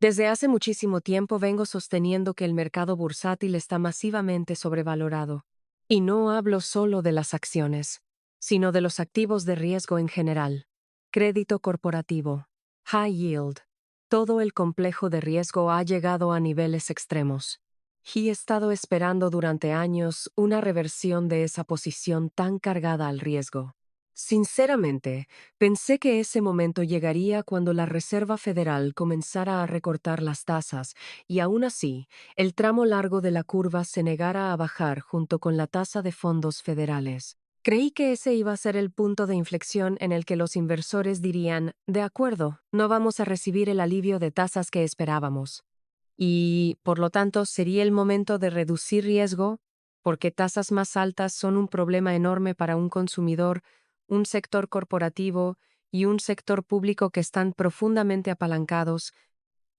Desde hace muchísimo tiempo vengo sosteniendo que el mercado bursátil está masivamente sobrevalorado. Y no hablo solo de las acciones, sino de los activos de riesgo en general. Crédito corporativo, high yield. Todo el complejo de riesgo ha llegado a niveles extremos. Y he estado esperando durante años una reversión de esa posición tan cargada al riesgo. Sinceramente, pensé que ese momento llegaría cuando la Reserva Federal comenzara a recortar las tasas y aún así, el tramo largo de la curva se negara a bajar junto con la tasa de fondos federales. Creí que ese iba a ser el punto de inflexión en el que los inversores dirían, de acuerdo, no vamos a recibir el alivio de tasas que esperábamos. Y, por lo tanto, sería el momento de reducir riesgo, porque tasas más altas son un problema enorme para un consumidor, un sector corporativo y un sector público que están profundamente apalancados,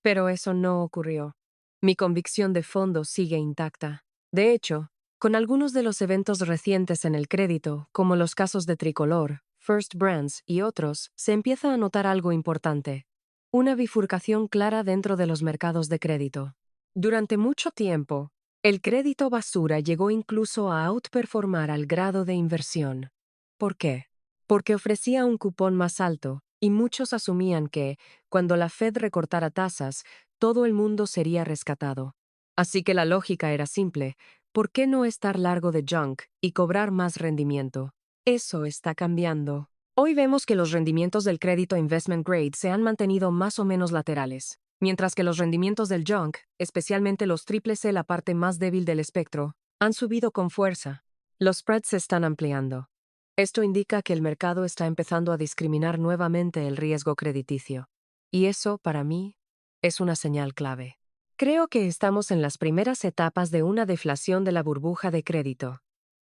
pero eso no ocurrió. Mi convicción de fondo sigue intacta. De hecho, con algunos de los eventos recientes en el crédito, como los casos de Tricolor, First Brands y otros, se empieza a notar algo importante. Una bifurcación clara dentro de los mercados de crédito. Durante mucho tiempo, el crédito basura llegó incluso a outperformar al grado de inversión. ¿Por qué? Porque ofrecía un cupón más alto, y muchos asumían que, cuando la Fed recortara tasas, todo el mundo sería rescatado. Así que la lógica era simple: ¿por qué no estar largo de junk y cobrar más rendimiento? Eso está cambiando. Hoy vemos que los rendimientos del crédito investment grade se han mantenido más o menos laterales, mientras que los rendimientos del junk, especialmente los triple C, la parte más débil del espectro, han subido con fuerza. Los spreads se están ampliando. Esto indica que el mercado está empezando a discriminar nuevamente el riesgo crediticio. Y eso, para mí, es una señal clave. Creo que estamos en las primeras etapas de una deflación de la burbuja de crédito.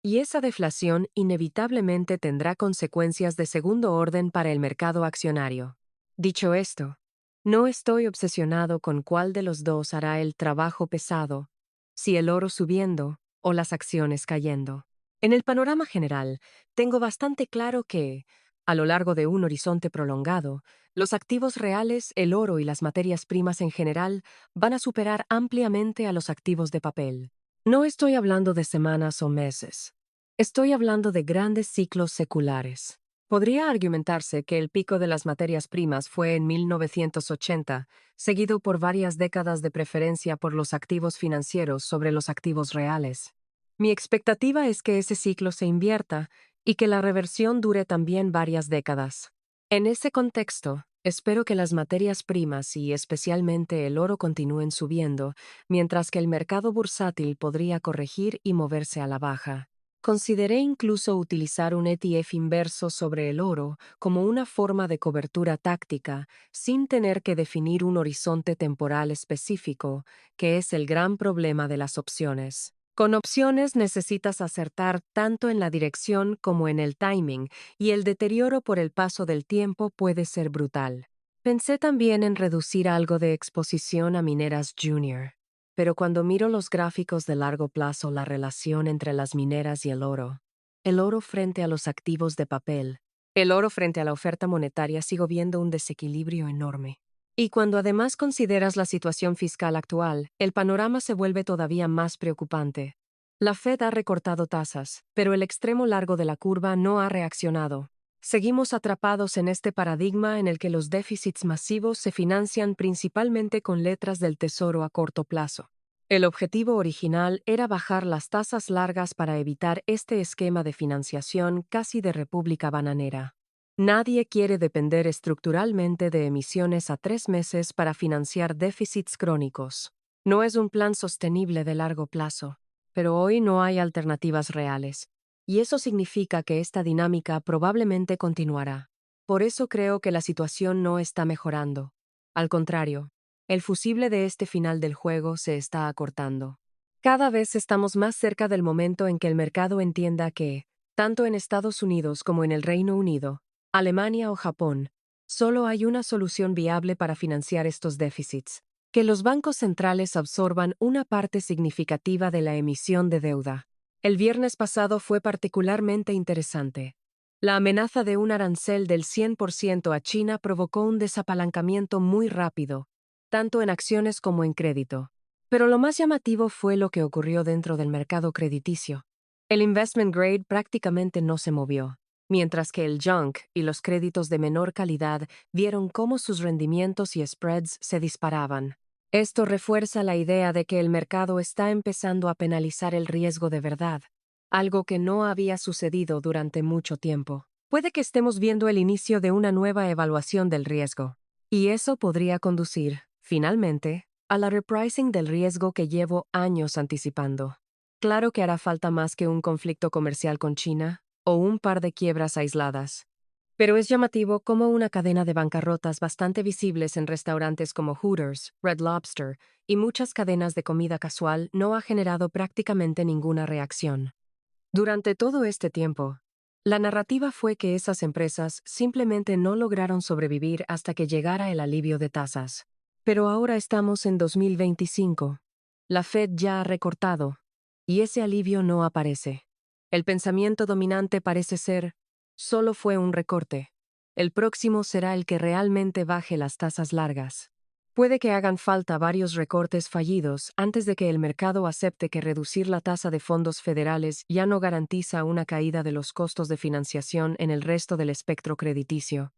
Y esa deflación inevitablemente tendrá consecuencias de segundo orden para el mercado accionario. Dicho esto, no estoy obsesionado con cuál de los dos hará el trabajo pesado, si el oro subiendo o las acciones cayendo. En el panorama general, tengo bastante claro que, a lo largo de un horizonte prolongado, los activos reales, el oro y las materias primas en general van a superar ampliamente a los activos de papel. No estoy hablando de semanas o meses. Estoy hablando de grandes ciclos seculares. Podría argumentarse que el pico de las materias primas fue en 1980, seguido por varias décadas de preferencia por los activos financieros sobre los activos reales. Mi expectativa es que ese ciclo se invierta y que la reversión dure también varias décadas. En ese contexto, espero que las materias primas y especialmente el oro continúen subiendo, mientras que el mercado bursátil podría corregir y moverse a la baja. Consideré incluso utilizar un ETF inverso sobre el oro como una forma de cobertura táctica, sin tener que definir un horizonte temporal específico, que es el gran problema de las opciones. Con opciones necesitas acertar tanto en la dirección como en el timing, y el deterioro por el paso del tiempo puede ser brutal. Pensé también en reducir algo de exposición a mineras junior. Pero cuando miro los gráficos de largo plazo, la relación entre las mineras y el oro frente a los activos de papel, el oro frente a la oferta monetaria, sigo viendo un desequilibrio enorme. Y cuando además consideras la situación fiscal actual, el panorama se vuelve todavía más preocupante. La Fed ha recortado tasas, pero el extremo largo de la curva no ha reaccionado. Seguimos atrapados en este paradigma en el que los déficits masivos se financian principalmente con letras del Tesoro a corto plazo. El objetivo original era bajar las tasas largas para evitar este esquema de financiación casi de república bananera. Nadie quiere depender estructuralmente de emisiones a 3 meses para financiar déficits crónicos. No es un plan sostenible de largo plazo, pero hoy no hay alternativas reales, y eso significa que esta dinámica probablemente continuará. Por eso creo que la situación no está mejorando. Al contrario, el fusible de este final del juego se está acortando. Cada vez estamos más cerca del momento en que el mercado entienda que, tanto en Estados Unidos como en el Reino Unido, Alemania o Japón, solo hay una solución viable para financiar estos déficits: que los bancos centrales absorban una parte significativa de la emisión de deuda. El viernes pasado fue particularmente interesante. La amenaza de un arancel del 100% a China provocó un desapalancamiento muy rápido, tanto en acciones como en crédito. Pero lo más llamativo fue lo que ocurrió dentro del mercado crediticio. El investment grade prácticamente no se movió, mientras que el junk y los créditos de menor calidad vieron cómo sus rendimientos y spreads se disparaban. Esto refuerza la idea de que el mercado está empezando a penalizar el riesgo de verdad, algo que no había sucedido durante mucho tiempo. Puede que estemos viendo el inicio de una nueva evaluación del riesgo, y eso podría conducir, finalmente, a la repricing del riesgo que llevo años anticipando. Claro que hará falta más que un conflicto comercial con China o un par de quiebras aisladas. Pero es llamativo cómo una cadena de bancarrotas bastante visibles en restaurantes como Hooters, Red Lobster y muchas cadenas de comida casual no ha generado prácticamente ninguna reacción. Durante todo este tiempo, la narrativa fue que esas empresas simplemente no lograron sobrevivir hasta que llegara el alivio de tasas. Pero ahora estamos en 2025. La Fed ya ha recortado, y ese alivio no aparece. El pensamiento dominante parece ser, solo fue un recorte. El próximo será el que realmente baje las tasas largas. Puede que hagan falta varios recortes fallidos antes de que el mercado acepte que reducir la tasa de fondos federales ya no garantiza una caída de los costos de financiación en el resto del espectro crediticio.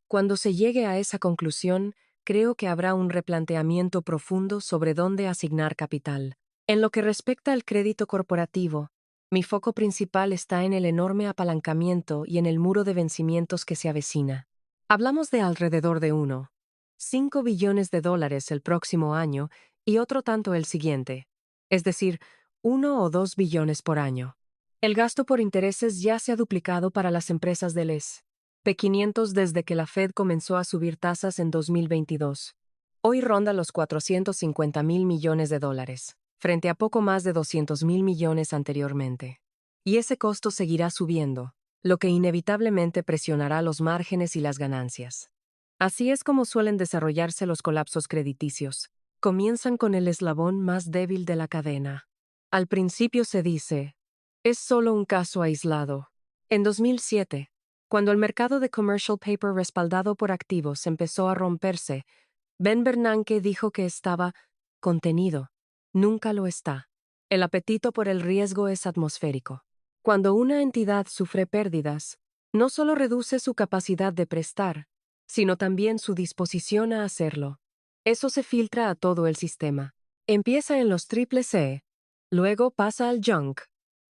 Cuando se llegue a esa conclusión, creo que habrá un replanteamiento profundo sobre dónde asignar capital. En lo que respecta al crédito corporativo, mi foco principal está en el enorme apalancamiento y en el muro de vencimientos que se avecina. Hablamos de alrededor de 1,5 billones de dólares el próximo año y otro tanto el siguiente, es decir, 1 o 2 billones por año. El gasto por intereses ya se ha duplicado para las empresas del S&P 500 desde que la Fed comenzó a subir tasas en 2022. Hoy ronda los 450.000 millones de dólares, frente a poco más de 200.000 millones anteriormente. Y ese costo seguirá subiendo, lo que inevitablemente presionará los márgenes y las ganancias. Así es como suelen desarrollarse los colapsos crediticios. Comienzan con el eslabón más débil de la cadena. Al principio se dice, es solo un caso aislado. En 2007, cuando el mercado de commercial paper respaldado por activos empezó a romperse, Ben Bernanke dijo que estaba contenido. Nunca lo está. El apetito por el riesgo es atmosférico. Cuando una entidad sufre pérdidas, no solo reduce su capacidad de prestar, sino también su disposición a hacerlo. Eso se filtra a todo el sistema. Empieza en los CCC, luego pasa al junk,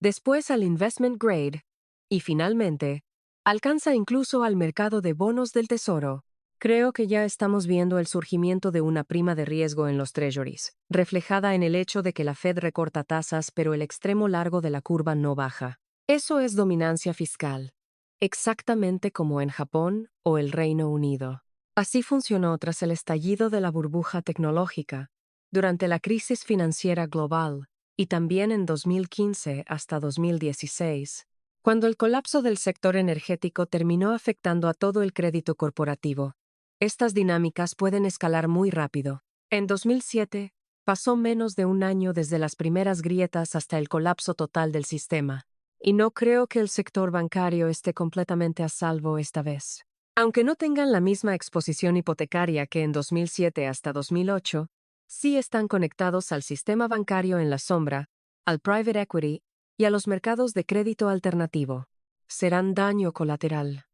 después al investment grade, y finalmente, alcanza incluso al mercado de bonos del tesoro. Creo que ya estamos viendo el surgimiento de una prima de riesgo en los treasuries, reflejada en el hecho de que la Fed recorta tasas pero el extremo largo de la curva no baja. Eso es dominancia fiscal, exactamente como en Japón o el Reino Unido. Así funcionó tras el estallido de la burbuja tecnológica, durante la crisis financiera global y también en 2015 hasta 2016, cuando el colapso del sector energético terminó afectando a todo el crédito corporativo. Estas dinámicas pueden escalar muy rápido. En 2007, pasó menos de un año desde las primeras grietas hasta el colapso total del sistema, y no creo que el sector bancario esté completamente a salvo esta vez. Aunque no tengan la misma exposición hipotecaria que en 2007 hasta 2008, sí están conectados al sistema bancario en la sombra, al private equity y a los mercados de crédito alternativo. Serán daño colateral.